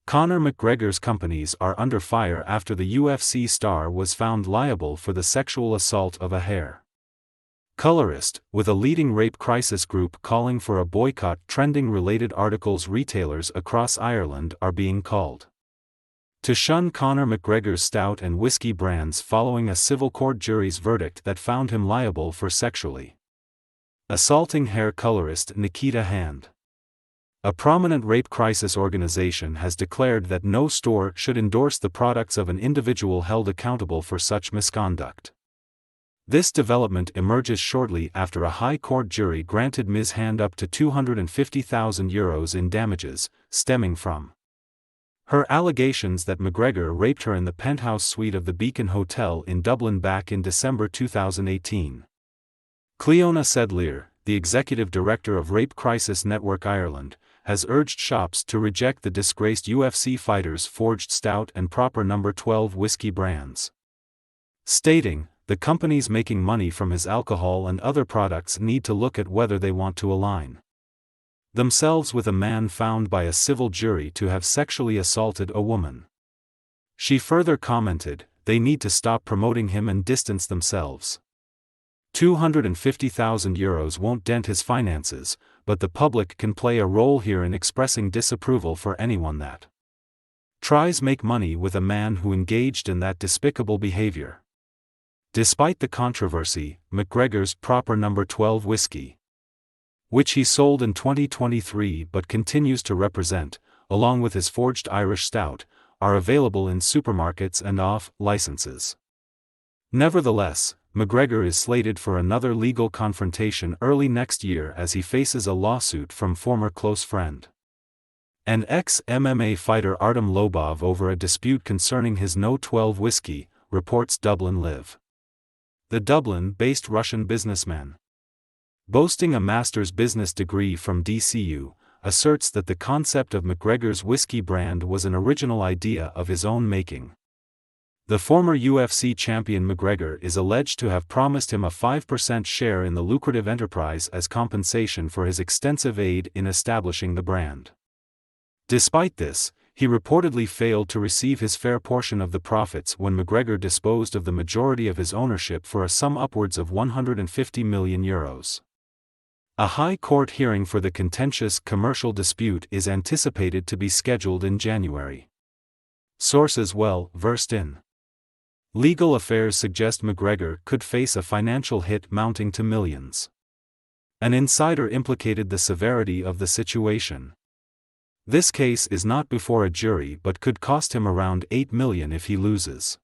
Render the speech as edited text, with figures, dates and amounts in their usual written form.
Conor McGregor's companies are under fire after the UFC star was found liable for the sexual assault of a hair colorist, with a leading rape crisis group calling for a boycott. Trending related articles: retailers across Ireland are being called to shun Conor McGregor's stout and whiskey brands following a civil court jury's verdict that found him liable for sexually assaulting hair colorist Nikita Hand. A prominent rape crisis organization has declared that no store should endorse the products of an individual held accountable for such misconduct. This development emerges shortly after a High Court jury granted Ms. Hand up to €250,000 in damages, stemming from her allegations that McGregor raped her in the penthouse suite of the Beacon Hotel in Dublin back in December 2018. Cleona Sedleir, the executive director of Rape Crisis Network Ireland, has urged shops to reject the disgraced UFC fighter's forged stout and proper No. 12 whiskey brands, stating, "The companies making money from his alcohol and other products need to look at whether they want to align themselves with a man found by a civil jury to have sexually assaulted a woman." She further commented, "They need to stop promoting him and distance themselves. €250,000 won't dent his finances, but the public can play a role here in expressing disapproval for anyone that tries make money with a man who engaged in that despicable behavior." Despite the controversy, McGregor's proper No. 12 whiskey, which he sold in 2023 but continues to represent, along with his forged Irish stout, are available in supermarkets and off-licenses. Nevertheless, McGregor is slated for another legal confrontation early next year as he faces a lawsuit from former close friend and ex-MMA fighter Artem Lobov over a dispute concerning his No. 12 whiskey, reports Dublin Live. The Dublin-based Russian businessman, boasting a master's business degree from DCU, asserts that the concept of McGregor's whiskey brand was an original idea of his own making. The former UFC champion McGregor is alleged to have promised him a 5% share in the lucrative enterprise as compensation for his extensive aid in establishing the brand. Despite this, he reportedly failed to receive his fair portion of the profits when McGregor disposed of the majority of his ownership for a sum upwards of €150 million. A High Court hearing for the contentious commercial dispute is anticipated to be scheduled in January. Sources well versed in legal affairs suggest McGregor could face a financial hit mounting to millions. An insider implicated the severity of the situation. This case is not before a jury but could cost him around $8 million if he loses.